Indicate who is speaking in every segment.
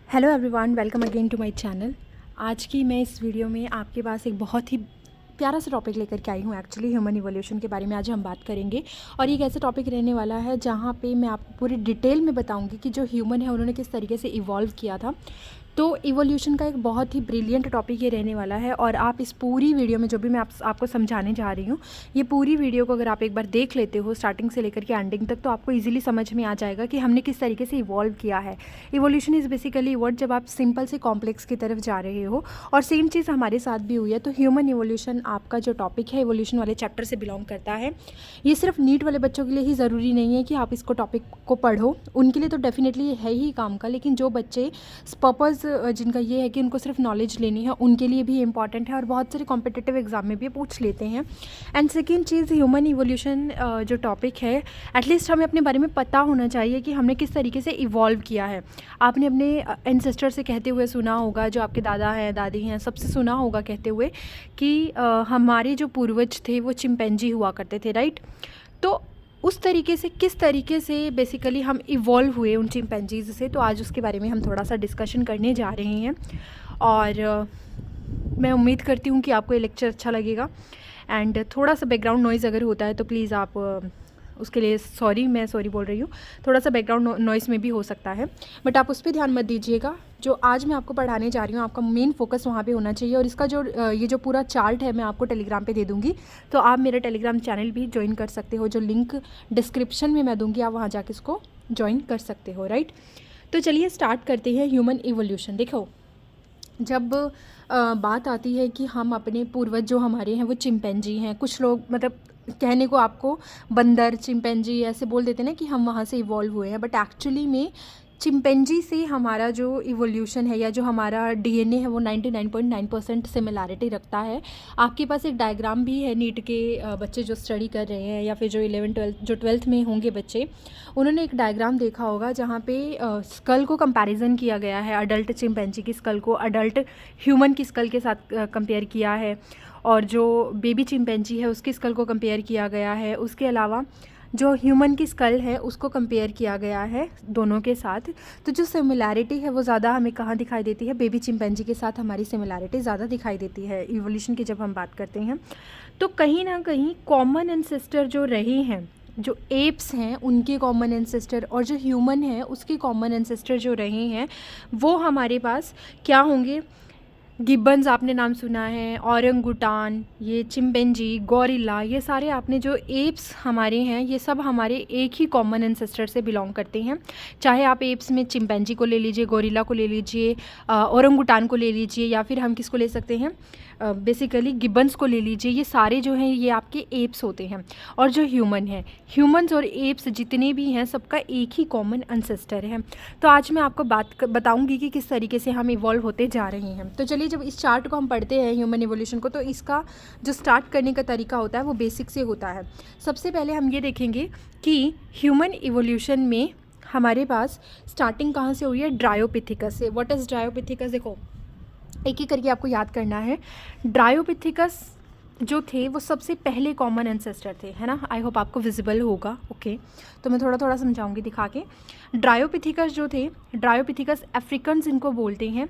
Speaker 1: Hello everyone, welcome again to my channel. आज की मैं इस वीडियो में आपके पास एक बहुत ही प्यारा सा टॉपिक लेकर के आई हूँ। एक्चुअली ह्यूमन इवोल्यूशन के बारे में आज हम बात करेंगे और ये एक ऐसा टॉपिक रहने वाला है जहाँ पे मैं आपको पूरी डिटेल में बताऊँगी कि जो ह्यूमन है उन्होंने किस तरीके से इवॉल्व किया था। तो इवोल्यूशन का एक बहुत ही ब्रिलियंट टॉपिक ये रहने वाला है और आप इस पूरी वीडियो में जो भी मैं आपको समझाने जा रही हूँ, ये पूरी वीडियो को अगर आप एक बार देख लेते हो स्टार्टिंग से लेकर के एंडिंग तक, तो आपको इजीली समझ में आ जाएगा कि हमने किस तरीके से इवॉल्व किया है। इवोल्यूशन इज़ बेसिकली वर्ड जब आप सिंपल से कॉम्प्लेक्स की तरफ जा रहे हो, और सेम चीज़ हमारे साथ भी हुई है। तो ह्यूमन इवोल्यूशन आपका जो टॉपिक है इवोल्यूशन वाले चैप्टर से बिलोंग करता है। ये सिर्फ नीट वाले बच्चों के लिए ही ज़रूरी नहीं है कि आप इसको टॉपिक को पढ़ो, उनके लिए तो डेफिनेटली है ही काम का, लेकिन जो बच्चे पर्पज़ जिनका ये है कि उनको सिर्फ नॉलेज लेनी है, उनके लिए भी इंपॉर्टेंट है और बहुत सारे कॉम्पिटिटिव एग्जाम में भी पूछ लेते हैं। And second cheese, human evolution जो टॉपिक है, एटलीस्ट हमें अपने बारे में पता होना चाहिए कि हमने किस तरीके से इवॉल्व किया है। आपने अपने एंसेस्टर से कहते हुए सुना होगा, जो आपके दादा हैं दादी हैं सबसे सुना होगा कहते हुए कि हमारे जो पूर्वज थे वो चिंपैंजी हुआ करते थे, राइट। तो उस तरीके से किस तरीके से बेसिकली हम इवॉल्व हुए उन चिंपैंजीज़ से, तो आज उसके बारे में हम थोड़ा सा डिस्कशन करने जा रहे हैं। और मैं उम्मीद करती हूँ कि आपको ये लेक्चर अच्छा लगेगा। एंड थोड़ा सा बैकग्राउंड नॉइज़ अगर होता है तो प्लीज़ आप उसके लिए मैं सॉरी बोल रही हूँ। थोड़ा सा बैकग्राउंड नॉइज़ में भी हो सकता है, बट आप उस पर ध्यान मत दीजिएगा। जो आज मैं आपको पढ़ाने जा रही हूँ, आपका मेन फोकस वहाँ पे होना चाहिए। और इसका जो ये जो पूरा चार्ट है मैं आपको टेलीग्राम पे दे दूँगी, तो आप मेरा टेलीग्राम चैनल भी ज्वाइन कर सकते हो। जो लिंक डिस्क्रिप्शन में मैं दूँगी, आप वहाँ जाके इसको ज्वाइन कर सकते हो, राइट। तो चलिए स्टार्ट करते हैं ह्यूमन इवोल्यूशन। देखो, जब बात आती है कि हम अपने पूर्वज जो हमारे हैं वो चिंपैंजी हैं, कुछ लोग मतलब कहने को आपको बंदर चिंपैंजी ऐसे बोल देते हैं ना कि हम वहाँ से इवॉल्व हुए हैं, बट एक्चुअली में चिंपैंजी से हमारा जो इवोल्यूशन है या जो हमारा डीएनए है वो 99.9% सिमिलैरिटी रखता है। आपके पास एक डायग्राम भी है, नीट के बच्चे जो स्टडी कर रहे हैं या फिर जो 11-12 जो 12th में होंगे बच्चे, उन्होंने एक डायग्राम देखा होगा जहाँ पे स्कल को कंपैरिजन किया गया है। अडल्ट चिंपैंजी की स्कल को अडल्ट ह्यूमन की स्कल के साथ कंपेयर किया है, और जो बेबी चिंपैंजी है उसकी स्कल को कंपेयर किया गया है। उसके अलावा जो ह्यूमन की स्कल है उसको कंपेयर किया गया है दोनों के साथ। तो जो सिमिलैरिटी है वो ज़्यादा हमें कहाँ दिखाई देती है? बेबी चिंपैंजी के साथ हमारी सिमिलैरिटी ज़्यादा दिखाई देती है इवोल्यूशन की जब हम बात करते हैं। तो कहीं ना कहीं कॉमन एंसेस्टर जो रहे हैं, जो एप्स हैं उनके कॉमन एंसेस्टर और जो ह्यूमन है उसके कॉमन एंसेस्टर जो रहे हैं, वो हमारे पास क्या होंगे? गिब्बन्स आपने नाम सुना है, औरंगुटान, ये चिंपैंजी, गौरिल्ला, ये सारे आपने जो एप्स हमारे हैं ये सब हमारे एक ही कॉमन एंसेस्टर से बिलोंग करते हैं। चाहे आप एप्स में चिंपैंजी को ले लीजिए, गौरिल्ला को ले लीजिए, औरंगुटान को ले लीजिए, या फिर हम किसको ले सकते हैं, बेसिकली गिब्बन्स को ले लीजिए। ये सारे जो हैं ये आपके एप्स होते हैं। और जो ह्यूमन है, ह्यूमन्स और एप्स जितने भी हैं सबका एक ही कॉमन एंसेस्टर है। तो आज मैं आपको बताऊंगी कि किस तरीके से हम इवॉल्व होते जा रहे हैं। तो चलिए, जब इस चार्ट को हम पढ़ते हैं ह्यूमन इवोल्यूशन को, तो इसका जो स्टार्ट करने का तरीका होता है वो बेसिक से होता है। सबसे पहले हम ये देखेंगे कि ह्यूमन इवोल्यूशन में हमारे पास स्टार्टिंग कहाँ से हुई है? ड्रायोपिथिकस से। What is Dryopithecus? देखो, एक एक करके आपको याद करना है। ड्रायोपिथिकस जो थे वो सबसे पहले कॉमन एंसेस्टर थे, है ना। आई होप आपको विजिबल होगा, ओके। तो मैं थोड़ा थोड़ा समझाऊंगी दिखा के। ड्रायोपिथिकस जो थे, ड्रायोपिथिकस अफ्रीकन्स इनको बोलते हैं।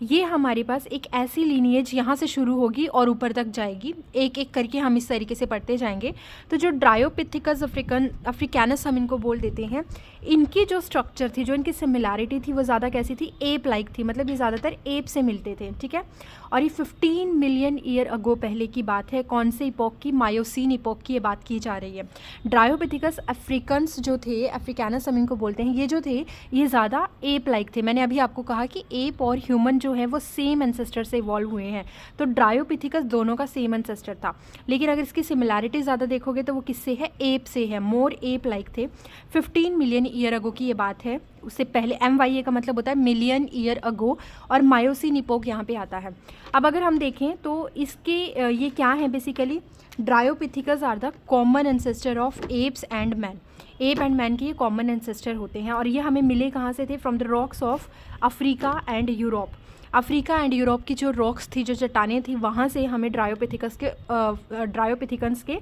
Speaker 1: ये हमारे पास एक ऐसी लीनिएज यहाँ से शुरू होगी और ऊपर तक जाएगी। एक एक करके हम इस तरीके से पढ़ते जाएंगे। तो जो ड्रायोपिथिकस अफ्रीकैनस हम इनको बोल देते हैं, इनकी जो स्ट्रक्चर थी, जो इनकी सिमिलैरिटी थी, वो ज़्यादा कैसी थी? एप लाइक थी। मतलब ये ज़्यादातर एप से मिलते थे, ठीक है। और ये 15 मिलियन ईयर अगो पहले की बात है। कौन से इपोक की? मायोसीन इपोक की ये बात की जा रही है। ड्रायोपिथिकस अफ्रीकन्स जो थे, अफ्रीकैनस हम इनको बोलते हैं, ये जो थे ये ज़्यादा एप लाइक थे। मैंने अभी आपको कहा कि एप और ह्यूमन जो है वो सेम एंसेस्टर से इवॉल्व हुए हैं। तो ड्रायोपिथिकस दोनों का सेम एंसेस्टर था, लेकिन अगर इसकी सिमिलैरिटी ज़्यादा देखोगे तो वो किससे है? एप से है। मोर एप लाइक थे। 15 मिलियन ईयर अगो की ये बात है। उससे पहले MYA का मतलब होता है मिलियन ईयर अगो, और मायोसीन इपोक यहाँ पे आता है। अब अगर हम देखें तो इसके ये क्या है? Basically dryopithecus are the common ancestor of apes and man. Ape and man के ये कॉमन एंसेस्टर होते हैं, और ये हमें मिले कहाँ से थे? From the rocks of Africa and Europe. Africa and Europe की जो रॉक्स थी, जो चट्टानें थी, वहाँ से हमें ड्रायोपिथिकन्स के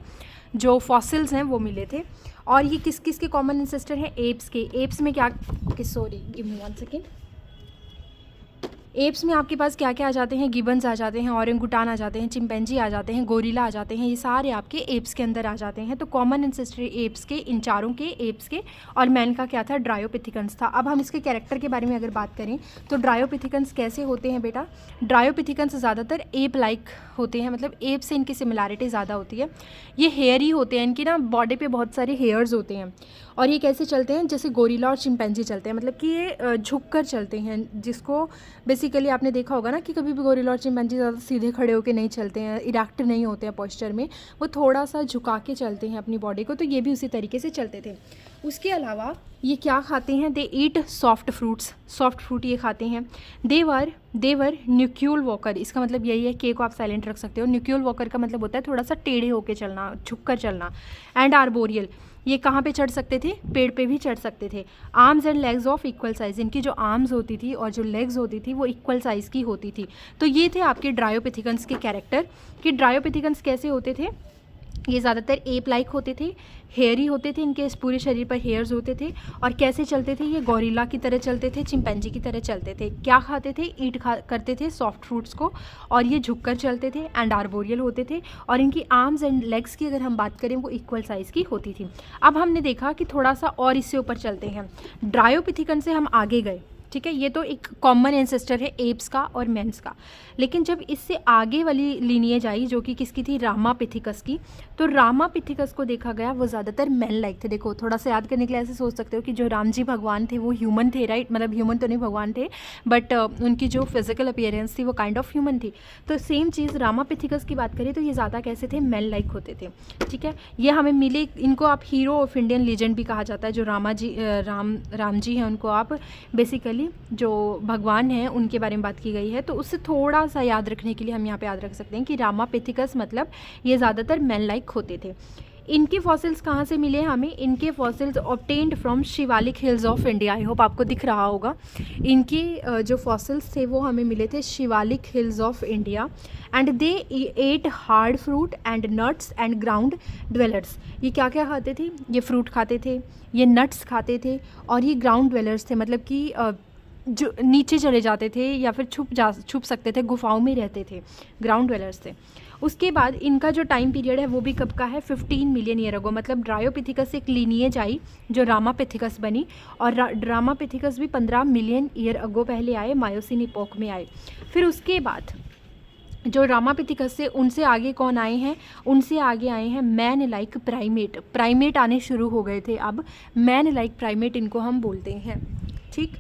Speaker 1: जो फॉसिल्स हैं वो मिले थे। और ये किस किस के कॉमन एंसेस्टर हैं? एप्स के। एप्स में क्या, sorry give me 1 second. Apps में आपके पास क्या क्या आ जाते हैं, गिबन्स आ जाते हैं, ओरंगुटान आ जाते हैं, चिंपैंजी आ जाते हैं, गोरिल्ला आ जाते हैं, ये सारे आपके एप्स के अंदर आ जाते हैं। तो कॉमन एंसेस्टर एप्स के, इन चारों के, एप्स के और मैन का क्या था, ड्रायोपिथिकन्स था। अब हम इसके कैरेक्टर के बारे में अगर बात करें तो ड्रायोपिथिकन्स कैसे होते हैं बेटा, ड्रायोपिथिकन्स ज़्यादातर एप लाइक होते हैं, मतलब एप से इनकी सिमिलैरिटी ज़्यादा होती है। ये हेयरी होते हैं, इनकी ना बॉडी पे बहुत सारे हेयर्स होते हैं और ये कैसे चलते हैं, जैसे गोरिल्ला और चिंपैंजी चलते हैं, मतलब कि ये झुक कर चलते हैं, जिसको बेसिकली आपने देखा होगा ना कि कभी भी गोरिल्ला और चिंपैंजी ज़्यादा सीधे खड़े होकर नहीं चलते हैं, इरेक्ट नहीं होते हैं पोस्चर में, वो थोड़ा सा झुका के चलते हैं अपनी बॉडी को, तो ये भी उसी तरीके से चलते थे। उसके अलावा ये क्या खाते हैं, दे ईट सॉफ्ट फ्रूट्स, सॉफ्ट फ्रूट ये खाते हैं। देवर न्यूक्यूल वॉकर, इसका मतलब यही है, के को आप साइलेंट रख सकते हो, न्यूक्यूल वॉकर का मतलब होता है थोड़ा सा टेढ़े होकर चलना, झुक कर चलना। एंड आर्बोरियल, ये कहाँ पे चढ़ सकते थे, पेड़ पे भी चढ़ सकते थे। Arms and legs of equal size, इनकी जो आर्म्स होती थी और जो लेग्स होती थी वो इक्वल साइज़ की होती थी। तो ये थे आपके ड्रायोपिथिकन्स के कैरेक्टर कि ड्रायोपिथिकन्स कैसे होते थे। ये ज़्यादातर एप लाइक होते थे, हेयरी होते थे, इनके पूरे शरीर पर हेयर्स होते थे और कैसे चलते थे, ये गोरिल्ला की तरह चलते थे, चिंपैंजी की तरह चलते थे। क्या खाते थे, ईट करते थे सॉफ्ट फ्रूट्स को और ये झुककर चलते थे। एंड आर्बोरियल होते थे और इनकी आर्म्स एंड लेग्स की अगर हम बात करें वो इक्वल साइज़ की होती थी। अब हमने देखा कि थोड़ा सा और इससे ऊपर चलते हैं, ड्रायोपिथिकन से हम आगे गए, ठीक है। ये तो एक कॉमन एंसेस्टर है एप्स का और मेंस का, लेकिन जब इससे आगे वाली लीनिएज आई जो कि किसकी थी, रामापिथिकस की, तो रामापिथिकस को देखा गया वो ज़्यादातर मैन लाइक थे। देखो थोड़ा सा याद करने के लिए ऐसे सोच सकते हो कि जो राम जी भगवान थे वो ह्यूमन थे, राइट, मतलब ह्यूमन तो नहीं भगवान थे, बट उनकी जो फिजिकल अपीयरेंस थी वो काइंड ऑफ ह्यूमन थी। तो सेम चीज़ रामापिथिकस की बात करें तो ये ज़्यादा कैसे थे, मैन लाइक होते थे, ठीक है। ये हमें मिले, इनको आप हीरो ऑफ इंडियन लीजेंड भी कहा जाता है। जो राम जी हैं उनको आप बेसिकली जो भगवान हैं उनके बारे में बात की गई है, तो उससे थोड़ा सा याद रखने के लिए हम यहाँ पे याद रख सकते हैं कि रामापिथिकस मतलब ये ज़्यादातर मैन लाइक होते थे। इनके फॉसिल्स कहाँ से मिले हमें, इनके fossils obtained from Shivalik hills of India. I hope आपको दिख रहा होगा, इनकी जो फॉसिल्स थे वो हमें मिले थे Shivalik hills of India. And they ate hard fruit and nuts and ground dwellers. ये क्या क्या खाते थे, ये फ्रूट खाते थे, ये नट्स खाते थे और ये ग्राउंड डवेलर्स थे, मतलब कि जो नीचे चले जाते थे या फिर छुप सकते थे, गुफाओं में रहते थे, ग्राउंड डवेलर्स थे। उसके बाद इनका जो टाइम पीरियड है वो भी कब का है, 15 मिलियन ईयर अगो, मतलब ड्रायोपिथिकस से एक लीनिएज आई जो रामापिथिकस बनी और रामापिथिकस भी 15 मिलियन ईयर अगो पहले आए, मायोसिन इपोक में आए। फिर उसके बाद जो रामापिथिकस से उनसे आगे कौन आए हैं, उनसे आगे आए हैं मैन लाइक प्राइमेट। प्राइमेट आने शुरू हो गए थे, अब मैन लाइक प्राइमेट इनको हम बोलते हैं, ठीक।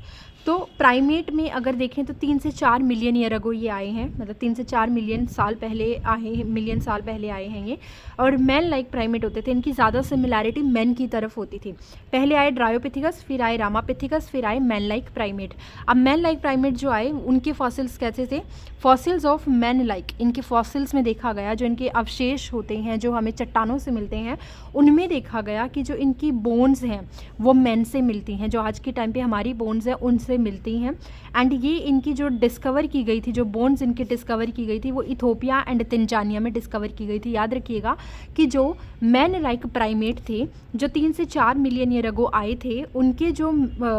Speaker 1: तो प्राइमेट में अगर देखें तो 3 से 4 मिलियन ईयर अगो ये आए हैं, मतलब 3 से 4 मिलियन साल पहले आए हैं ये। और मैन लाइक प्राइमेट होते थे, इनकी ज़्यादा सिमिलैरिटी मैन की तरफ होती थी। पहले आए ड्रायोपिथिकस, फिर आए रामापिथिकस, फिर आए मैन लाइक प्राइमेट। अब मैन लाइक प्राइमेट जो आए उनके फॉसिल्स कैसे थे, फॉसिल्स ऑफ मैन लाइक, इनके फॉसिल्स में देखा गया जो इनके अवशेष होते हैं जो हमें चट्टानों से मिलते हैं, उनमें देखा गया कि जो इनकी बोन्स हैं वो मैन से मिलती हैं, जो आज के टाइम पे हमारी बोन्स हैं उनसे मिलती हैं। एंड ये इनकी जो डिस्कवर की गई थी, जो बोन्स इनकी डिस्कवर की गई थी वो इथोपिया एंड तंजानिया में डिस्कवर की गई थी। याद रखिएगा कि जो मैन लाइक प्राइमेट थे जो 3 से 4 मिलियन ईयर अगो आए थे, उनके जो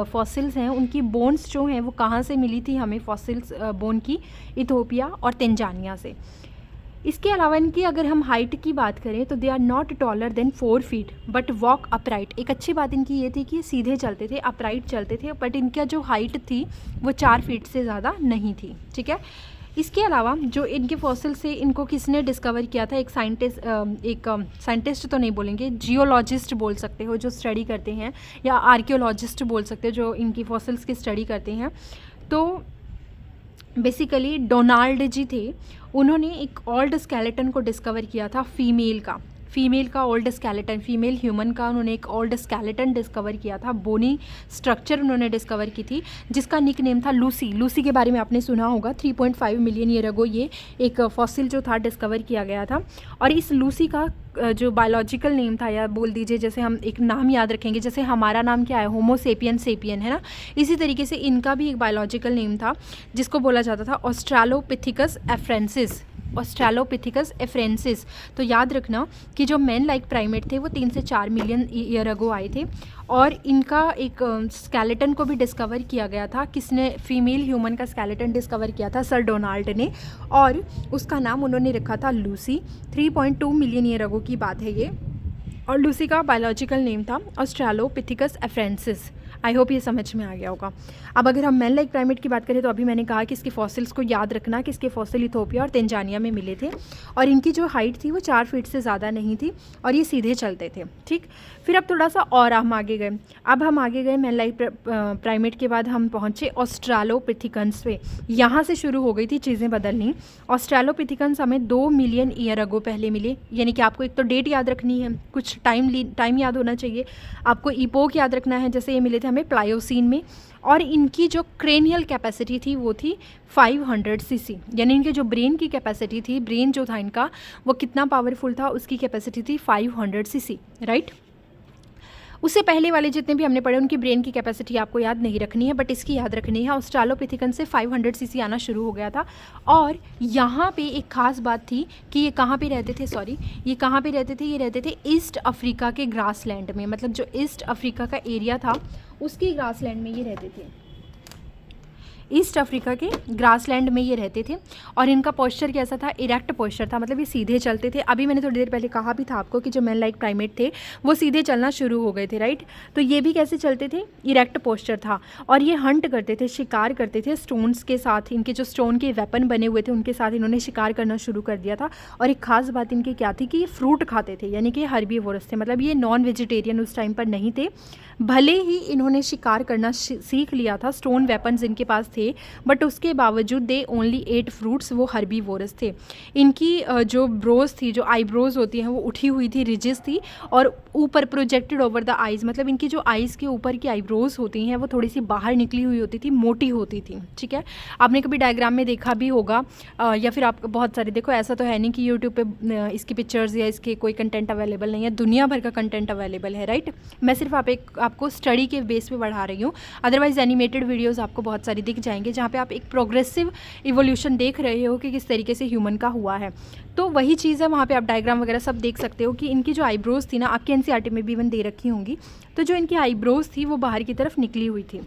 Speaker 1: फॉसिल्स हैं, उनकी बोन्स जो हैं वो कहाँ से मिली थी हमें, फॉसिल्स बोन की इथोपिया और तंजानिया से। इसके अलावा इनकी अगर हम हाइट की बात करें तो they are not taller than 4 feet but walk upright. एक अच्छी बात इनकी ये थी कि सीधे चलते थे, अपराइट चलते थे, बट इनका जो हाइट थी वो 4 फीट से ज़्यादा नहीं थी, ठीक है। इसके अलावा जो इनके फॉसिल से इनको किसने डिस्कवर किया था, एक साइंटिस्ट तो नहीं बोलेंगे, जियोलॉजिस्ट बोल सकते हो जो स्टडी करते हैं, या आर्कियोलॉजिस्ट बोल सकते हो जो इनकी फॉसिल्स की स्टडी करते हैं। तो बेसिकली डोनाल्ड जी थे, उन्होंने एक ओल्ड स्केलेटन को डिस्कवर किया था, फीमेल का ओल्ड स्केलेटन, फीमेल ह्यूमन का उन्होंने एक ओल्ड स्केलेटन डिस्कवर किया था, बोनी स्ट्रक्चर उन्होंने डिस्कवर की थी जिसका निक नेम था लूसी। लूसी के बारे में आपने सुना होगा, 3.5 मिलियन ईयर अगो ये एक फॉसिल जो था डिस्कवर किया गया था। और इस लूसी का जो बायोलॉजिकल नेम था, या बोल दीजिए जैसे हम एक नाम याद रखेंगे, जैसे हमारा नाम क्या है, होमो सेपियन सेपियन है ना, इसी तरीके से इनका भी एक बायोलॉजिकल नेम था जिसको बोला जाता था ऑस्ट्रालोपिथिकस एफ्रेंसिस, ऑस्ट्रेलोपिथिकस एफ्रेंसिस। तो याद रखना कि जो मैन लाइक प्राइमेट थे वो 3 से 4 मिलियन ईयर अगो आए थे, और इनका एक स्केलेटन को भी डिस्कवर किया गया था। किसने? फीमेल ह्यूमन का स्केलेटन डिस्कवर किया था सर डोनाल्ड ने, और उसका नाम उन्होंने रखा था लूसी। 3.2 मिलियन ईयर अगो की बात है ये, और लूसी का बायोलॉजिकल नेम था ऑस्ट्रेलोपिथिकस एफ्रेंसिस। आई होप ये समझ में आ गया होगा। अब अगर हम मैन लाइक प्राइमेट की बात करें तो अभी मैंने कहा कि इसके फॉसिल्स को याद रखना कि इसके फॉसिल इथोपिया और तेंजानिया में मिले थे, और इनकी जो हाइट थी वो 4 फीट से ज़्यादा नहीं थी, और ये सीधे चलते थे। ठीक, फिर अब थोड़ा सा और हम आगे गए। अब हम आगे गए मैन लाइक प्राइमेट के बाद हम पहुँचे ऑस्ट्रेलोपिथिकन्स पे। यहाँ से शुरू हो गई थी चीज़ें बदलनी। ऑस्ट्रेलोपिथिकन्स हमें 2 मिलियन ईयर अगो पहले मिले, यानी कि आपको एक तो डेट याद रखनी है, कुछ टाइम याद होना चाहिए, आपको इपोक याद रखना है। जैसे ये मिले थे हमें प्लायोसीन में, और इनकी जो क्रेनियल कैपेसिटी थी वो थी 500 सीसी, यानी इनके जो ब्रेन की कैपेसिटी थी, ब्रेन जो था इनका वो कितना पावरफुल था, उसकी कैपेसिटी थी 500 सीसी, राइट। उससे पहले वाले जितने भी हमने पढ़े उनकी ब्रेन की कैपेसिटी आपको याद नहीं रखनी है, बट इसकी याद रखनी है। ऑस्ट्रेलोपिथिकन से 500 सीसी आना शुरू हो गया था, और यहाँ पे एक खास बात थी कि ये कहाँ पे रहते थे, ये कहाँ पे रहते थे? ये रहते थे ईस्ट अफ्रीका के ग्रासलैंड में, मतलब जो ईस्ट अफ्रीका का एरिया था उसकी ग्रासलैंड में ये रहते थे। ईस्ट अफ्रीका के ग्रासलैंड में ये रहते थे, और इनका पोस्चर कैसा था? इरेक्ट पोस्चर था, मतलब ये सीधे चलते थे। अभी मैंने थोड़ी देर पहले कहा भी था आपको कि जो मैन लाइक प्राइमेट थे वो सीधे चलना शुरू हो गए थे, राइट। तो ये भी कैसे चलते थे? इरेक्ट पोस्चर था, और ये हंट करते थे, शिकार करते थे स्टोन्स के साथ। इनके जो स्टोन के वेपन बने हुए थे उनके साथ इन्होंने शिकार करना शुरू कर दिया था। और एक खास बात इनकी क्या थी कि ये फ्रूट खाते थे, यानी कि हर्बीवोरस थे, मतलब ये नॉन वेजिटेरियन उस टाइम पर नहीं थे। भले ही इन्होंने शिकार करना सीख लिया था, स्टोन वेपन्स इनके पास थे, बट उसके बावजूद दे ओनली एट फ्रूट्स, वो हर्बीवोरस थे। इनकी जो ब्रोज थी, जो आईब्रोज होती हैं वो उठी हुई थी, रिजिस थी, और ऊपर प्रोजेक्टेड ओवर द आइज़, मतलब इनकी जो आइज़ के ऊपर की आईब्रोज होती हैं वो थोड़ी सी बाहर निकली हुई होती थी, मोटी होती थी। ठीक है, आपने कभी डायग्राम में देखा भी होगा, या फिर आप बहुत सारे देखो। ऐसा तो है नहीं कि यूट्यूब पे इसकी पिक्चर्स या इसके कोई कंटेंट अवेलेबल नहीं है, दुनिया भर का कंटेंट अवेलेबल है, राइट। मैं सिर्फ आपको स्टडी के बेस पे बढ़ा रही हूँ, अदरवाइज एनिमेटेड वीडियोस आपको बहुत सारी दिख जाएंगे जहाँ पे आप एक प्रोग्रेसिव इवोल्यूशन देख रहे हो कि किस तरीके से ह्यूमन का हुआ है। तो वही चीज़ है, वहाँ पे आप डायग्राम वगैरह सब देख सकते हो कि इनकी जो आईब्रोज थी ना, आपकी एनसीईआरटी में भी इवन दे रखी होंगी, तो जो इनकी आईब्रोज थी वो बाहर की तरफ निकली हुई थी।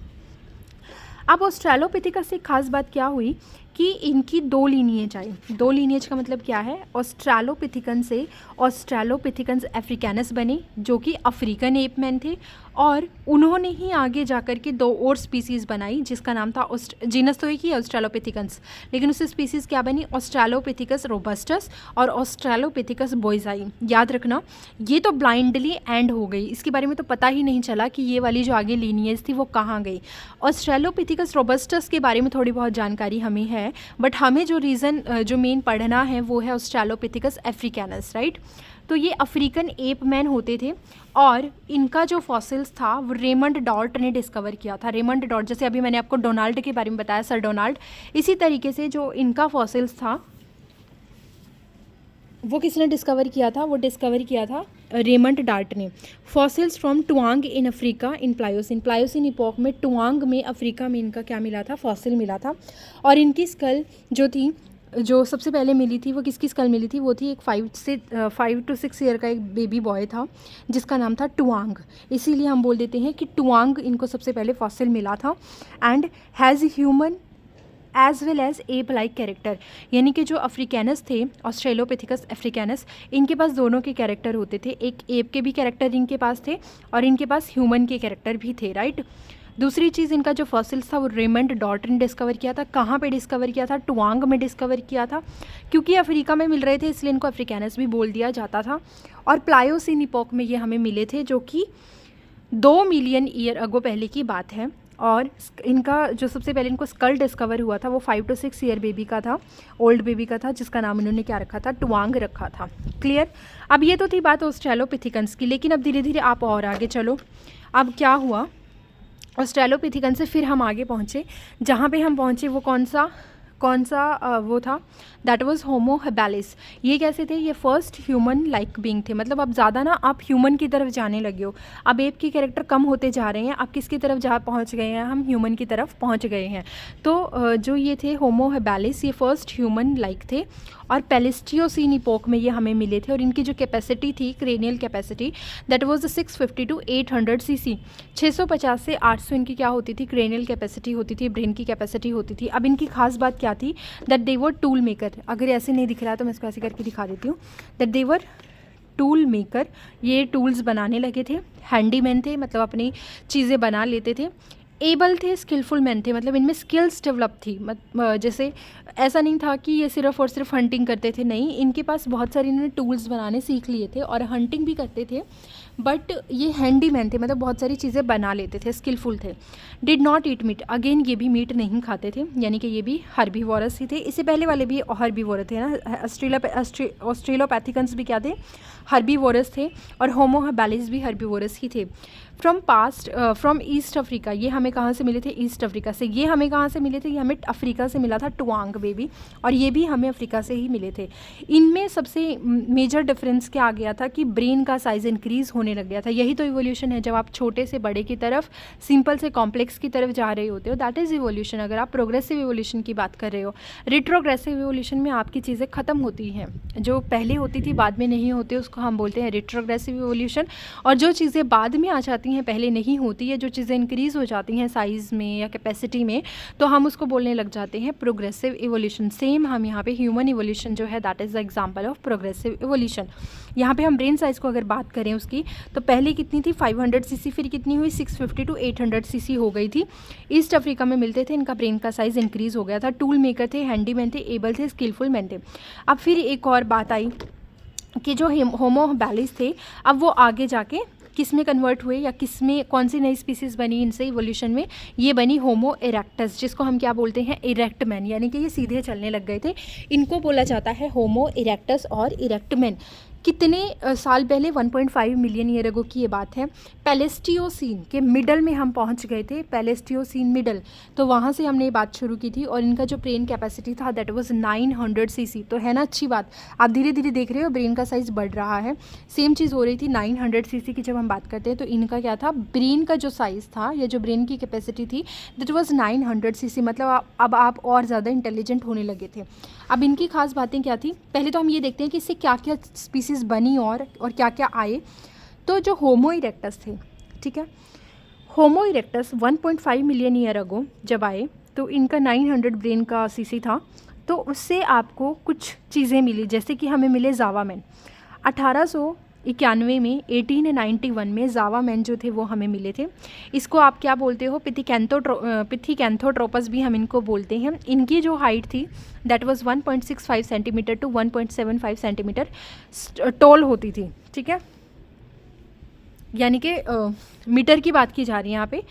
Speaker 1: अब ऑस्ट्रेलोपिथिकस से खास बात क्या हुई कि इनकी 2 लीनिएज आई। 2 लीनिएज का मतलब क्या है? ऑस्ट्रेलोपिथिकन से ऑस्ट्रेलोपिथिकन्स अफ्रीकैनस बने, जो कि अफ्रीकन एपमैन थे, और उन्होंने ही आगे जाकर के 2 और स्पीसीज़ बनाई जिसका नाम था जीनस तो एक ही ऑस्ट्रेलोपिथिकन्स, लेकिन उससे स्पीसीज़ क्या बनी? ऑस्ट्रेलोपिथिकस रोबस्टस और ऑस्ट्रेलोपिथिकस बोइजाई। याद रखना, ये तो ब्लाइंडली एंड हो गई, इसके बारे में तो पता ही नहीं चला कि ये वाली जो आगे लीनिएज थी वो कहाँ गई। ऑस्ट्रेलोपिथिकस रोबस्टस के बारे में थोड़ी बहुत जानकारी हमें है, बट हमें जो रीज़न जो मेन पढ़ना है वो है ऑस्ट्रेलोपिथिकस अफ्रीकैनस, राइट। तो ये अफ्रीकन एप मैन होते थे, और इनका जो फॉसिल्स था वो रेमंड डॉर्ट ने डिस्कवर किया था। रेमंड डॉर्ट, जैसे अभी मैंने आपको डोनाल्ड के बारे में बताया, सर डोनाल्ड, इसी तरीके से जो इनका फॉसिल्स था वो किसने डिस्कवर किया था? वो डिस्कवर किया था रेमंड डार्ट ने। Fossils from Taung in Africa in Pliocene epoch में टुआंग में अफ्रीका में इनका क्या मिला था? फॉसिल मिला था। और इनकी स्कल जो थी, जो सबसे पहले मिली थी, वो किसकी स्कल मिली थी? वो थी एक 5 to 6 ईयर का एक बेबी बॉय था जिसका नाम था टुआंग, इसीलिए हम बोल देते हैं कि टुआंग इनको सबसे पहले फॉसिल मिला था। And has human as well as ape like character, यानी कि जो अफ्रीकैनस थे, ऑस्ट्रेलोपिथिकस अफ्रीकैनस, इनके पास दोनों के कैरेक्टर होते थे। एक एप के भी कैरेक्टर इनके पास थे और इनके पास ह्यूमन के कैरेक्टर भी थे, राइट। दूसरी चीज़, इनका जो फॉसिल्स था वो रेमंड डॉर्ट ने डिस्कवर किया था। कहाँ पे डिस्कवर किया था? टुआंग में डिस्कवर किया था, क्योंकि अफ्रीका में मिल रहे थे इसलिए इनको अफ्रीकैनस भी बोल दिया जाता था। और प्लायोसिन इपॉक में ये हमें मिले थे, जो कि 2 मिलियन ईयर अगो पहले की बात है। और इनका जो सबसे पहले इनको स्कल डिस्कवर हुआ था वो 5 to 6 ईयर बेबी का था, ओल्ड बेबी का था, जिसका नाम इन्होंने क्या रखा था? टुआंग रखा था। क्लियर? अब ये तो थी बात ऑस्ट्रेलोपिथिकन्स की, लेकिन अब धीरे धीरे आप और आगे चलो। अब क्या हुआ? ऑस्ट्रेलोपिथिकन से फिर हम आगे पहुँचे, जहाँ पे हम पहुँचे वो कौन सा कौन सा वो था, दैट वाज होमो हैबिलिस। ये कैसे थे, ये फर्स्ट ह्यूमन लाइक बीइंग थे। मतलब अब ज़्यादा ना आप ह्यूमन की तरफ जाने लगे हो, अब एप के कैरेक्टर कम होते जा रहे हैं, आप किसकी तरफ जा पहुंच गए हैं, हम ह्यूमन की तरफ पहुंच गए हैं। तो जो ये थे होमो हैबिलिस, ये फर्स्ट ह्यूमन लाइक थे और पैलेस्टियोसीन इपोक में ये हमें मिले थे। और इनकी जो कैपेसिटी थी, cranial capacity, that was 650 to 800 CC. 650 से 800 इनकी क्या होती थी, क्रेनियल कैपेसिटी होती थी, ब्रेन की कैपेसिटी होती थी। अब इनकी खास बात क्या थी, that they were tool maker. अगर ऐसे नहीं दिख रहा तो मैं इसको ऐसे करके दिखा देती हूँ, that they were tool maker. ये टूल्स बनाने लगे थे, हैंडीमैन थे, मतलब अपनी चीज़ें बना लेते थे। एबल थे, स्किलफुल मैन थे, मतलब इनमें स्किल्स डेवलप थी। जैसे ऐसा नहीं था कि ये सिर्फ और सिर्फ हंटिंग करते थे, नहीं, इनके पास बहुत सारे इन्होंने टूल्स बनाने सीख लिए थे और हंटिंग भी करते थे। बट ये हैंडीमैन थे, मतलब बहुत सारी चीज़ें बना लेते थे, स्किलफुल थे। Did not eat meat, again ये भी मीट नहीं खाते थे, यानी कि ये भी हर्बीवोरस ही थे। इससे पहले वाले भी हर्बीवोरस थे ना, ऑस्ट्रेलोपैथिकन्स भी क्या थे, हर्बीवोरस थे, और होमो हैबिलिस भी हर्बीवोरस ही थे। फ्रॉम ईस्ट अफ्रीका, ये हमें कहाँ से मिले थे, ईस्ट अफ्रीका से। ये हमें कहाँ से मिले थे, ये हमें अफ्रीका से मिला था, टुआंग बेबी, और ये भी हमें अफ्रीका से ही मिले थे। इनमें सबसे मेजर डिफरेंस क्या आ गया था कि ब्रेन का साइज़ इंक्रीज़ होने लग गया था। यही तो इवोल्यूशन है, जब आप छोटे से बड़े की तरफ, सिंपल से कॉम्प्लेक्स की तरफ जा रहे होते हो, दैट इज़ इवोल्यूशन। अगर आप प्रोग्रेसिव इवोल्यूशन की बात कर रहे हो, रिट्रोग्रेसिव इवोल्यूशन में आपकी चीज़ें ख़त्म होती हैं, जो पहले होती थी बाद में नहीं होती, उसको हम बोलते हैं रिट्रोग्रेसिव इवोल्यूशन। और जो चीज़ें बाद में आ जाती हैं, पहले नहीं होती है, जो चीज़ें इंक्रीज़ हो जाती हैं साइज़ में या कैपेसिटी में, तो हम उसको बोलने लग जाते हैं प्रोग्रेसिव इवोल्यूशन। सेम हम यहाँ पे ह्यूमन इवोल्यूशन जो है, that is the example of progressive evolution. यहाँ पे हम ब्रेन साइज़ को अगर बात करें उसकी, तो पहले कितनी थी, 500 सीसी, फिर कितनी हुई, 650 to 800 सीसी हो गई थी। ईस्ट अफ्रीका में मिलते थे, इनका ब्रेन का साइज़ इंक्रीज़ हो गया था। टूल मेकर थे, हैंडीमैन थे, एबल थे, स्किलफुल मैन थे। अब फिर एक और बात आई कि जो होमो हैबिलिस थे, अब वो आगे जाके किस में कन्वर्ट हुए, या किस में कौन सी नई स्पीसीज़ बनी इनसे इवोल्यूशन में, ये बनी होमो इरेक्टस, जिसको हम क्या बोलते हैं, इरेक्ट मैन, यानी कि ये सीधे चलने लग गए थे। इनको बोला जाता है होमो इरेक्टस और इरेक्ट मैन। कितने साल पहले, 1.5 मिलियन ईयर अगो की ये बात है। पैलेस्टियोसीन के मिडल में हम पहुंच गए थे, पैलेस्टियोसीन मिडल, तो वहाँ से हमने ये बात शुरू की थी। और इनका जो ब्रेन कैपेसिटी था, दैट वाज 900 सीसी। तो है ना अच्छी बात, आप धीरे धीरे देख रहे हो ब्रेन का साइज़ बढ़ रहा है। सेम चीज़ हो रही थी 900 सीसी की। जब हम बात करते हैं तो इनका क्या था, ब्रेन का जो साइज़ था या जो ब्रेन की कैपेसिटी थी, दैट वाज 900 सीसी। मतलब अब आप और ज़्यादा इंटेलिजेंट होने लगे थे। अब इनकी खास बातें क्या थी, पहले तो हम ये देखते हैं कि इससे क्या क्या स्पीसीज़ बनी और क्या क्या आए। तो जो होमो इरेक्टस थे, ठीक है, होमो इरेक्टस 1.5 मिलियन ईयर अगो जब आए, तो इनका 900 ब्रेन का सीसी था। तो उससे आपको कुछ चीज़ें मिली, जैसे कि हमें मिले जावा मैन। 1891 में, 1891 में जावा मैन जो थे वो हमें मिले थे। इसको आप क्या बोलते हो, पिथिकैंथोट्रोपस भी हम इनको बोलते हैं। इनकी जो हाइट थी, that was 1.65 centimetre to 1.75 centimetre tall होती थी, ठीक है, यानी कि मीटर की बात की जा रही है यहाँ पे।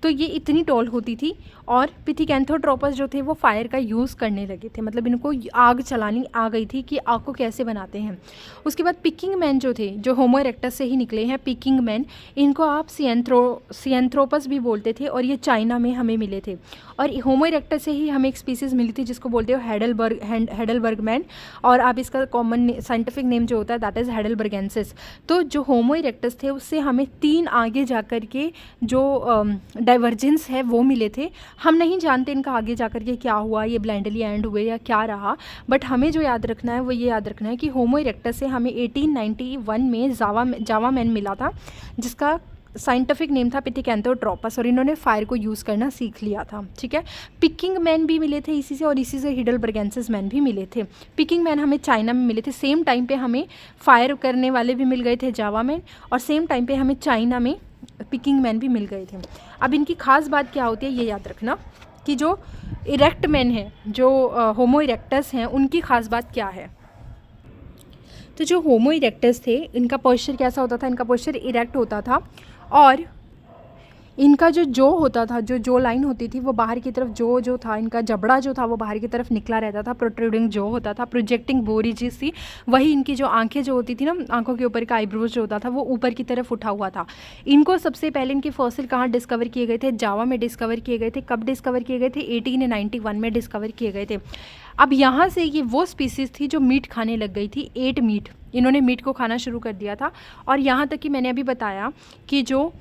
Speaker 1: तो ये इतनी टॉल होती थी। और पिथिकैंथोट्रोपस जो थे वो फायर का यूज़ करने लगे थे, मतलब इनको आग चलानी आ गई थी कि आग को कैसे बनाते हैं। उसके बाद पिकिंग मैन जो थे, जो होमो इरेक्टस से ही निकले हैं, पिकिंग मैन, इनको आप सिएंथ्रोपस भी बोलते थे, और ये चाइना में हमें मिले थे। और होमो इरेक्टस से ही हमें एक स्पीसीज़ मिली थी जिसको बोलते हो हेडलबर्ग मैन, और आप इसका कॉमन साइंटिफिक नेम जो होता है, दैट इज़ हेडलबर्गेंसिस। तो जो होमो इरेक्टस थे उससे हमें 3 आगे जा कर के जो डाइवर्जेंस है वो मिले थे। हम नहीं जानते इनका आगे जाकर के क्या हुआ, ये ब्लाइंडली एंड हुए या क्या रहा, बट हमें जो याद रखना है वो ये याद रखना है कि होमो इरेक्टस से हमें 1891 में जावा मैन मिला था, जिसका साइंटिफिक नेम था पिथिकैंथोट्रोपस, और इन्होंने फायर को यूज़ करना सीख लिया था, ठीक है। पिकिंग मैन भी मिले थे इसी से, और इसी से हेडलबर्गेंसिस मैन भी मिले थे। पिकिंग मैन हमें चाइना में मिले थे, सेम टाइम पे हमें फायर करने वाले भी मिल गए थे, जावा मैन, और सेम टाइम पे हमें चाइना में पिकिंग मैन भी मिल गए थे। अब इनकी खास बात क्या होती है, ये याद रखना कि जो इरेक्ट मैन है, जो होमो इरेक्टस हैं, उनकी खास बात क्या है। तो जो होमो इरेक्टस थे, इनका पोस्चर कैसा होता था, इनका पोस्चर इरेक्ट होता था, और इनका जो होता था, जो लाइन होती थी वो बाहर की तरफ, जो था इनका जबड़ा जो था वो बाहर की तरफ निकला रहता था, प्रोट्रूडिंग जो होता था, प्रोजेक्टिंग बोरिजिस थी। वही इनकी जो आंखें जो होती थी ना, आंखों के ऊपर का आईब्रोज जो होता था वो ऊपर की तरफ उठा हुआ था। इनको सबसे पहले इनके फॉसिल कहाँ डिस्कवर किए गए थे? जावा में डिस्कवर किए गए थे। कब डिस्कवर किए गए थे? 1891 में डिस्कवर किए गए थे। अब यहाँ से ये वो स्पीसीज़ थी जो मीट खाने लग गई थी, एट मीट। इन्होंने मीट को खाना शुरू कर दिया था। और यहाँ तक कि मैंने अभी बताया कि जो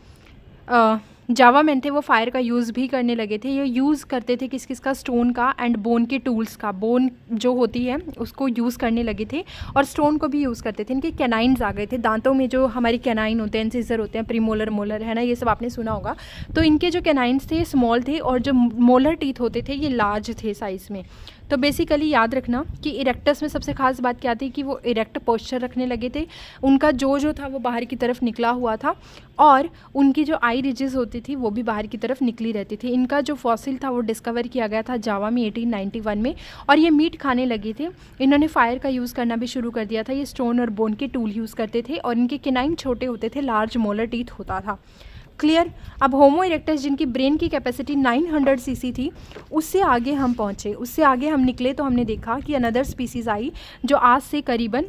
Speaker 1: जावा मैन थे वो फायर का यूज़ भी करने लगे थे। ये यूज़ करते थे किस किस का? स्टोन का एंड बोन के टूल्स का। बोन जो होती है उसको यूज़ करने लगे थे और स्टोन को भी यूज़ करते थे। इनके कैनाइन्स आ गए थे, दांतों में जो हमारे कैनाइन होते हैं, इंसिजर होते हैं, प्रीमोलर, मोलर, है ना, ये सब आपने सुना होगा। तो इनके जो कैनाइन्स थे स्मॉल थे और जो मोलर टीथ होते थे ये लार्ज थे साइज़ में। तो बेसिकली याद रखना कि इरेक्टस में सबसे खास बात क्या थी कि वो इरेक्ट पोस्चर रखने लगे थे। उनका जो था वो बाहर की तरफ निकला हुआ था और उनकी जो आई रिजेस होती थी वो भी बाहर की तरफ निकली रहती थी। इनका जो फॉसिल था वो डिस्कवर किया गया था जावा में 1891 में और ये मीट खाने लगे थे। इन्होंने फायर का यूज़ करना भी शुरू कर दिया था। ये स्टोन और बोन के टूल यूज़ करते थे और इनके केनाइन छोटे होते थे, लार्ज मोलर टीथ होता था। क्लियर? अब होमो इरेक्टस जिनकी ब्रेन की कैपेसिटी 900 सीसी थी, उससे आगे हम पहुँचे, उससे आगे हम निकले तो हमने देखा कि अनदर स्पीसीज़ आई जो आज से करीबन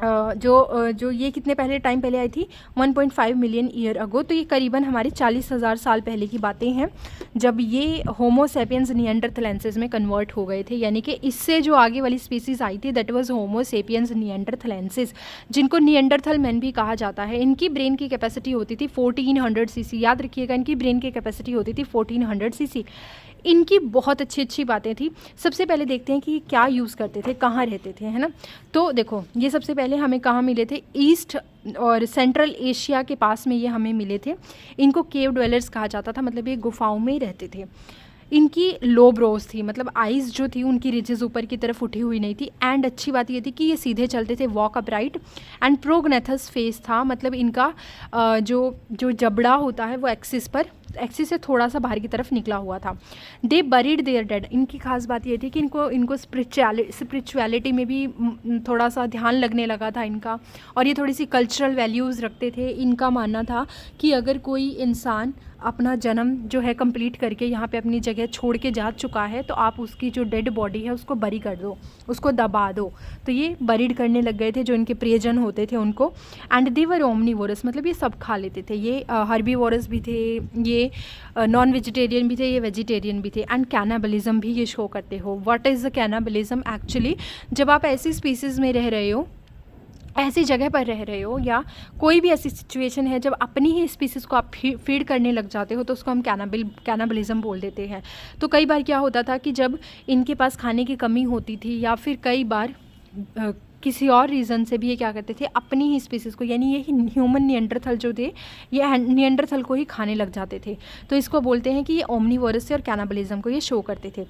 Speaker 1: जो ये कितने टाइम पहले आई थी? 1.5 मिलियन ईयर अगो। तो ये करीबन हमारे 40,000 साल पहले की बातें हैं जब ये होमो सेपियंस निएंडरथलेंसिस में कन्वर्ट हो गए थे। यानी कि इससे जो आगे वाली स्पीसीज़ आई थी दैट वाज होमो सेपियंस निएंडरथलेंसिस, जिनको निएंडरथल मैन भी कहा जाता है। इनकी ब्रेन की कैपेसिटी होती थी 1400 सीसी। याद रखिएगा, इनकी ब्रेन की कैपेसिटी होती थी 1400 सीसी। इनकी बहुत अच्छी बातें थी। सबसे पहले देखते हैं कि क्या यूज़ करते थे, कहाँ रहते थे, है ना। तो देखो, ये सबसे पहले हमें कहाँ मिले थे? ईस्ट और सेंट्रल एशिया के पास में ये हमें मिले थे। इनको केव ड्वेलर्स कहा जाता था, मतलब ये गुफाओं में ही रहते थे। इनकी लो ब्रोज थी, मतलब आइज़ जो थी उनकी रिजेस ऊपर की तरफ उठी हुई नहीं थी। एंड अच्छी बात ये थी कि ये सीधे चलते थे, वॉक अपराइट। एंड प्रोग्नेथस फेस था, मतलब इनका जो जबड़ा होता है वो एक्सिस से थोड़ा सा बाहर की तरफ निकला हुआ था। दे बरीड देयर डेड। इनकी खास बात ये थी कि इनको स्पिरिचुअलिटी में भी थोड़ा सा ध्यान लगने लगा था इनका, और ये थोड़ी सी कल्चरल वैल्यूज़ रखते थे। इनका मानना था कि अगर कोई इंसान अपना जन्म जो है कंप्लीट करके यहाँ पे अपनी जगह छोड़ के जा चुका है तो आप उसकी जो डेड बॉडी है उसको बरी कर दो, उसको दबा दो। तो ये बरीड करने लग गए थे जो इनके प्रियजन होते थे उनको। एंड दे वर ओमनीवोरस, मतलब ये सब खा लेते थे। ये हर्बीवोरस भी थे, ये नॉन वेजिटेरियन भी थे, ये वेजिटेरियन भी थे। एंड कैनाबलिज्म भी ये शो करते हो। What is the cannibalism? Actually जब आप ऐसी स्पीसीज़ में रह रहे हो, ऐसी जगह पर रह रहे हो, या कोई भी ऐसी सिचुएशन है जब अपनी ही स्पीसीज़ को आप फीड करने लग जाते हो तो उसको हम कैनाबलिज्म बोल देते हैं। तो कई बार क्या होता था कि जब इनके पास खाने की कमी होती थी या फिर कई बार किसी और रीज़न से भी ये क्या करते थे, अपनी ही स्पीसीज़ को, यानी ये ह्यूमन निएंडरथल जो थे ये निएंडरथल को ही खाने लग जाते थे। तो इसको बोलते हैं कि ये ओमनीवोरस से और कैनाबलिज्म को ये शो करते थे।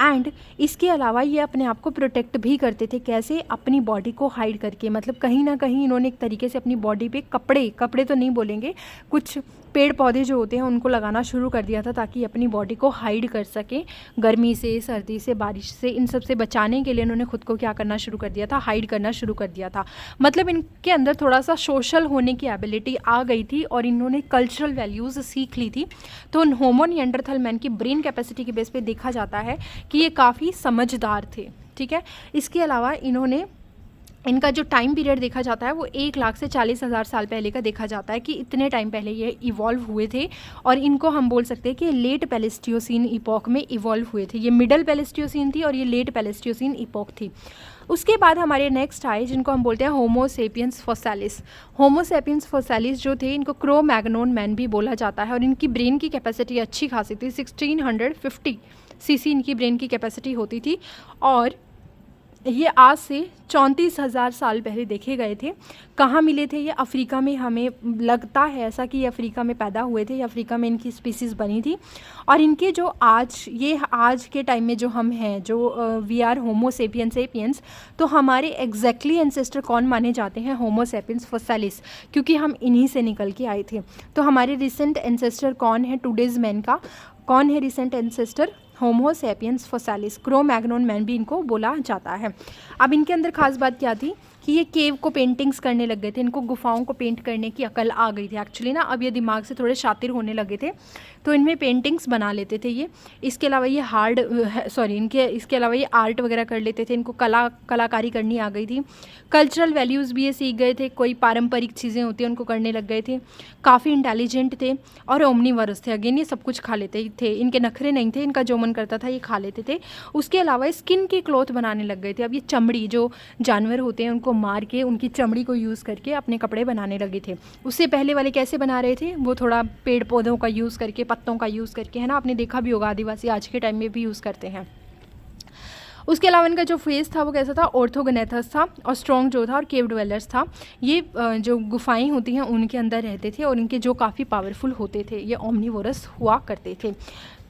Speaker 1: एंड इसके अलावा ये अपने आप को प्रोटेक्ट भी करते थे। कैसे? अपनी बॉडी को हाइड करके, मतलब कहीं ना कहीं इन्होंने एक तरीके से अपनी बॉडी पे कपड़े तो नहीं बोलेंगे, कुछ पेड़ पौधे जो होते हैं उनको लगाना शुरू कर दिया था ताकि अपनी बॉडी को हाइड कर सके गर्मी से, सर्दी से, बारिश से। इन सब से बचाने के लिए इन्होंने खुद को क्या करना शुरू कर दिया था? हाइड करना शुरू कर दिया था। मतलब इनके अंदर थोड़ा सा सोशल होने की एबिलिटी आ गई थी और इन्होंने कल्चरल वैल्यूज़ सीख ली थी। तो होमो निएंडरथल मैन की ब्रेन कैपेसिटी के बेस पे देखा जाता है कि ये काफ़ी समझदार थे। ठीक है। इसके अलावा इनका जो टाइम पीरियड देखा जाता है वो 1 लाख से 40,000 साल पहले का देखा जाता है कि इतने टाइम पहले ये इवॉल्व हुए थे। और इनको हम बोल सकते हैं कि लेट पैलेस्टियोसीन इपॉक में इवॉल्व हुए थे। ये मिडल पैलेस्टियोसीन थी और ये लेट पैलेस्टियोसीन इपॉक थी। उसके बाद हमारे नेक्स्ट आए जिनको हम बोलते हैं होमो सेपियंस फोसालिस। होमो सेपियंस फोसालिस जो थे इनको क्रो मैग्नोन मैन भी बोला जाता है और इनकी ब्रेन की कैपेसिटी अच्छी खासी थी। 1650 सीसी इनकी ब्रेन की कैपेसिटी होती थी और ये आज से 34,000 साल पहले देखे गए थे। कहाँ मिले थे ये? अफ्रीका में। हमें लगता है ऐसा कि ये अफ्रीका में पैदा हुए थे, या अफ्रीका में इनकी स्पीसीज़ बनी थी। और इनके जो आज के टाइम में जो हम हैं, जो वी आर होमो सेपियंस, तो हमारे एग्जैक्टली एंसेस्टर कौन माने जाते हैं? होमो सेपियंस फोसालिस, क्योंकि हम इन्हीं से निकल के आए थे। तो हमारे रिसेंट एंसेस्टर कौन है टुडेज़ मैन का? कौन है रिसेंट एंसेस्टर? होमो सेपियंस फोसालिस। क्रो मैग्नोन मैन भी इनको बोला जाता है। अब इनके अंदर खास बात क्या थी कि ये केव को पेंटिंग्स करने लग गए थे, इनको गुफाओं को पेंट करने की अकल आ गई थी एक्चुअली ना। अब ये दिमाग से थोड़े शातिर होने लगे थे, तो इनमें पेंटिंग्स बना लेते थे ये। इसके अलावा ये इसके अलावा ये आर्ट वगैरह कर लेते थे, इनको कलाकारी करनी आ गई थी। कल्चरल वैल्यूज़ भी ये सीख गए थे, कोई पारंपरिक चीज़ें होती हैं उनको करने लग गए थे। काफ़ी इंटेलिजेंट थे और ओमनीवरस थे। अगेन ये सब कुछ खा लेते थे, इनके नखरे नहीं थे, इनका जो मन करता था ये खा लेते थे। उसके अलावा स्किन की क्लॉथ बनाने लग गए थे। अब ये चमड़ी, जो जानवर होते हैं उनको मार के उनकी चमड़ी को यूज़ करके अपने कपड़े बनाने लगे थे। उससे पहले वाले कैसे बना रहे थे, वो थोड़ा पेड़ पौधों का यूज़ करके, पत्तों का यूज़ करके, है ना। आपने देखा भी होगा, आदिवासी आज के टाइम में भी यूज़ करते हैं। उसके अलावा इनका जो फेस था वो कैसा था, ऑर्थोगनेथस था, और स्ट्रॉन्ग जो था, और केव ड्वेलर्स था। ये जो गुफाएं होती हैं उनके अंदर रहते थे और इनके जो काफ़ी पावरफुल होते थे, ये ओमनीवोरस हुआ करते थे।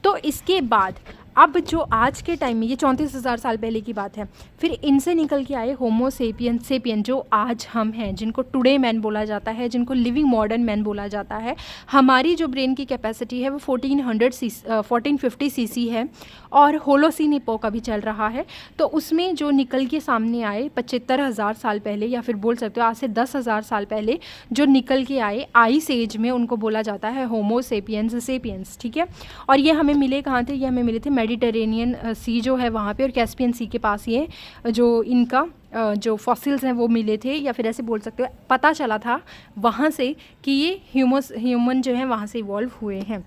Speaker 1: तो इसके बाद अब जो आज के टाइम में, ये 34,000 साल पहले की बात है, फिर इनसे निकल के आए होमो सेपियन जो आज हम हैं, जिनको टुडे मैन बोला जाता है, जिनको लिविंग मॉडर्न मैन बोला जाता है। हमारी जो ब्रेन की कैपेसिटी है वो 1450 सीसी है, और होलोसीन इपोक अभी चल रहा है। तो उसमें जो निकल के सामने आए 75,000 साल पहले, या फिर बोल सकते हो आज से 10,000 साल पहले जो निकल के आए आइस एज में, उनको बोला जाता है होमो सेपियंस, ठीक है। और ये हमें मिले कहाँ थे, ये हमें मिले थे मेडिटेरेनियन सी जो है वहाँ पे, और कैस्पियन सी के पास ये जो इनका जो फॉसिल्स हैं वो मिले थे, या फिर ऐसे बोल सकते हो पता चला था वहाँ से कि ये ह्यूमन जो है वहाँ से इवॉल्व हुए हैं।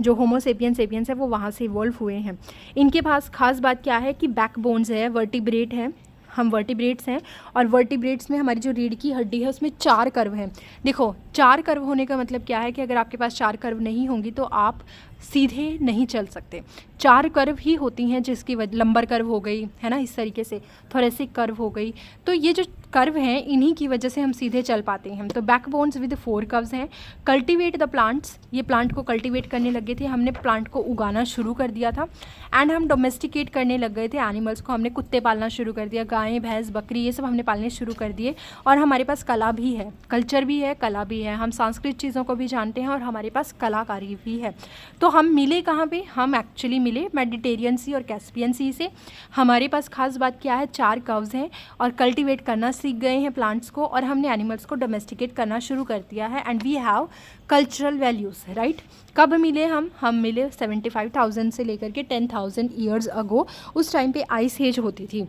Speaker 1: जो होमो सेपियंस है वो वहाँ से इवॉल्व हुए हैं। इनके पास खास बात क्या है कि बैकबोन्स है, वर्टिब्रेट है, हम वर्टिब्रेट्स हैं, और वर्टिब्रेट्स में हमारी जो रीढ़ की हड्डी है उसमें 4 कर्व हैं। देखो 4 कर्व होने का मतलब क्या है कि अगर आपके पास 4 कर्व नहीं होंगी तो आप सीधे नहीं चल सकते। 4 कर्व ही होती हैं, जिसकी वजह लंबर कर्व हो गई, है ना, इस तरीके से थोरेसिक कर्व हो गई। तो ये जो कर्व हैं इन्हीं की वजह से हम सीधे चल पाते हैं। तो बैकबोन्स विद 4 कर्व्स हैं। कल्टीवेट द प्लांट्स, ये प्लांट को कल्टीवेट करने लगे थे, हमने प्लांट को उगाना शुरू कर दिया था। एंड हम डोमेस्टिकेट करने लग गए थे एनिमल्स को, हमने कुत्ते पालना शुरू कर दिया, गायें भैंस बकरी ये सब हमने पालने शुरू कर दिए। और हमारे पास कला भी है, कल्चर भी है, कला भी है, हम सांस्कृतिक चीज़ों को भी जानते हैं और हमारे पास कलाकारी भी है। तो हम मिले कहाँ पे, हम एक्चुअली मिले मेडिटेरियन सी और कैस्पियन सी से। हमारे पास खास बात क्या है, 4 कर्व्स हैं, और कल्टीवेट करना सीख गए हैं प्लांट्स को, और हमने एनिमल्स को डोमेस्टिकेट करना शुरू कर दिया है। And we have cultural values, right. कब मिले हम मिले 75,000 से लेकर के 10,000 ईयर्स अगो। उस टाइम पे आइस एज होती थी।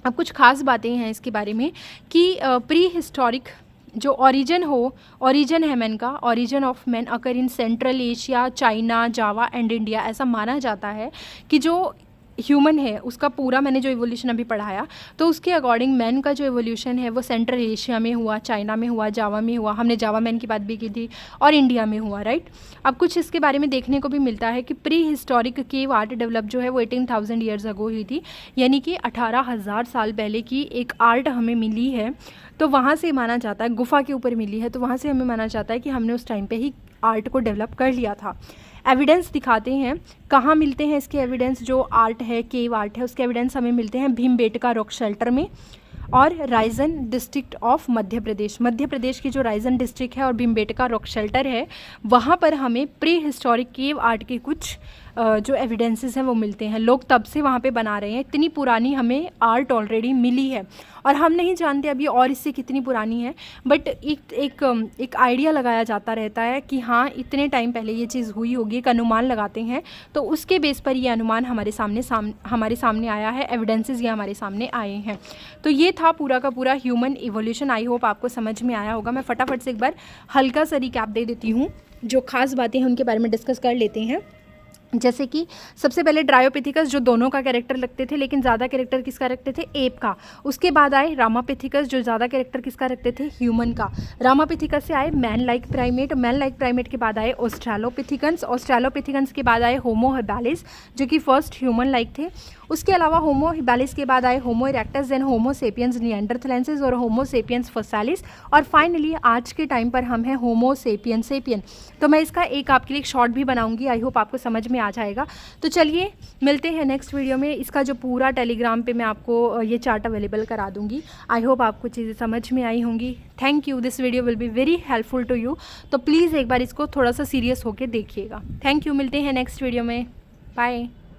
Speaker 1: अब कुछ खास बातें हैं इसके बारे में कि प्री हिस्टोरिक जो ओरिजिन है मैन का, origin of man occur in central Asia, China, Java and India. ऐसा माना जाता है कि जो ह्यूमन है उसका पूरा, मैंने जो इवोल्यूशन अभी पढ़ाया तो उसके अकॉर्डिंग मैन का जो इवोल्यूशन है वो सेंट्रल एशिया में हुआ, चाइना में हुआ, जावा में हुआ, हमने जावा मैन की बात भी की थी, और इंडिया में हुआ, राइट। अब कुछ इसके बारे में देखने को भी मिलता है कि pre historic cave art develop जो है वो 18,000 ईयर्स अगो हुई थी, यानी कि 18,000 साल पहले की एक आर्ट हमें मिली है। तो वहाँ से माना जाता है, गुफा के ऊपर मिली है, तो वहाँ से हमें माना जाता है कि हमने उस टाइम पे ही आर्ट को डेवलप कर लिया था। एविडेंस दिखाते हैं, कहाँ मिलते हैं इसके एविडेंस, जो आर्ट है, केव आर्ट है, उसके एविडेंस हमें मिलते हैं भीमबेटका रॉक शेल्टर में और रायजन डिस्ट्रिक्ट ऑफ मध्य प्रदेश की जो रायजन डिस्ट्रिक्ट है और भीमबेटका रॉक शेल्टर है, वहाँ पर हमें प्री हिस्टोरिक केव आर्ट के कुछ जो एविडेंसेस हैं वो मिलते हैं। लोग तब से वहाँ पे बना रहे हैं, इतनी पुरानी हमें आर्ट ऑलरेडी मिली है, और हम नहीं जानते अभी और इससे कितनी पुरानी है, बट एक आइडिया लगाया जाता रहता है कि हाँ इतने टाइम पहले ये चीज़ हुई होगी, एक अनुमान लगाते हैं, तो उसके बेस पर ये अनुमान हमारे सामने आया है, एविडेंसेस ये हमारे सामने आए हैं। तो ये था पूरा का पूरा ह्यूमन इवोल्यूशन। आई होप आपको समझ में आया होगा। मैं फटाफट से एक बार हल्का सा रिकैप दे देती हूँ, जो खास बातें हैं उनके बारे में डिस्कस कर लेते हैं। जैसे कि सबसे पहले ड्रायोपिथिकस, जो दोनों का कैरेक्टर लगते थे, लेकिन ज़्यादा कैरेक्टर किसका रखते थे, एप का। उसके बाद आए रामापिथिकस, जो ज़्यादा कैरेक्टर किसका रखते थे, ह्यूमन का। रामापिथिकस से आए मैन लाइक प्राइमेट के बाद आए ऑस्ट्रेलोपिथिकन्स के बाद आए होमो हर्बैलिस, जो कि फर्स्ट ह्यूमन लाइक थे। उसके अलावा होमो हिबालिस के बाद आए होमो इरेक्टस, देन होमो सेपियंस निएंडरथैलेंसिस और होमो सेपियंस फोसालिस, और फाइनली आज के टाइम पर हम हैं होमो सेपियन। तो मैं इसका एक आपके लिए शॉर्ट भी बनाऊंगी, आई होप आपको समझ में आ जाएगा। तो चलिए मिलते हैं नेक्स्ट वीडियो में। इसका जो पूरा टेलीग्राम पे मैं आपको ये चार्ट अवेलेबल करा दूंगी। आई होप आपको चीज़ें समझ में आई होंगी। Thank you, this video will be very helpful to you. तो प्लीज़ एक बार इसको थोड़ा सा सीरियस होकर देखिएगा। थैंक यू, मिलते हैं नेक्स्ट वीडियो में। बाय।